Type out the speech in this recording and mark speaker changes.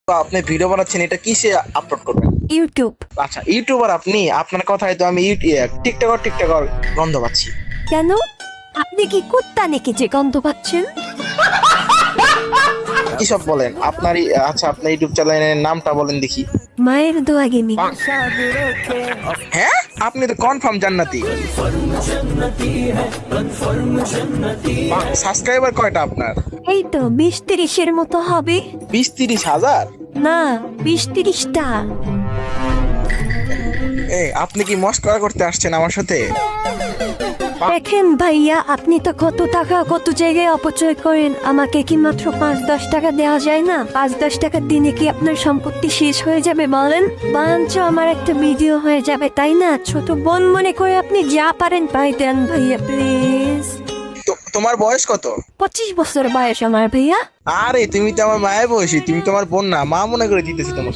Speaker 1: তো আপনি ভিডিও বানাচ্ছেন, এটা কিসে আপলোড করবেন?
Speaker 2: ইউটিউব।
Speaker 1: আচ্ছা, ইউটিউবার আপনি? আপনার কথায় তো আমি টিকটকার গন্ধ পাচ্ছি।
Speaker 2: কেন? আপনি কি কুত্তা নাকি যে গন্ধ পাচ্ছেন?
Speaker 1: কি সব বলেন আপনারই? আচ্ছা, আপনার ইউটিউব চ্যানেলের নামটা বলেন দেখি।
Speaker 2: মায়ের দোয়া গেমিং।
Speaker 1: হ্যাঁ, আপনি তো কনফার্ম জান্নাতি। সাবস্ক্রাইবার কয়টা আপনার?
Speaker 2: এই তো 20-30-এর মতো হবে।
Speaker 1: 20-30 হাজার?
Speaker 2: না, 20-30টা।
Speaker 1: আপনি কি মস্করা করতে আসছেন আমার সাথে?
Speaker 2: দেখেন ভাইয়া, আপনি তো কত টাকা কত জায়গায় অপচয় করেন, আমাকে কি মাত্র 5-10 টাকা দেওয়া যায় না? 5-10 টাকার দিনে কি আপনার সম্পত্তি শেষ হয়ে যাবে বলেন? বরঞ্চ আমার একটা ভিডিও হয়ে যাবে, তাই না? ছোট বোন মনে করে আপনি যা পারেন তাই দেন ভাইয়া, প্লিজ।
Speaker 1: তোমার বয়স কত?
Speaker 2: 25 বছর বয়স আমার ভাইয়া।
Speaker 1: আরে তুমি তো আমার মায়ের বয়সী, তুমি তোমার বোন না, মা মনে করে দিতেছি তোমার।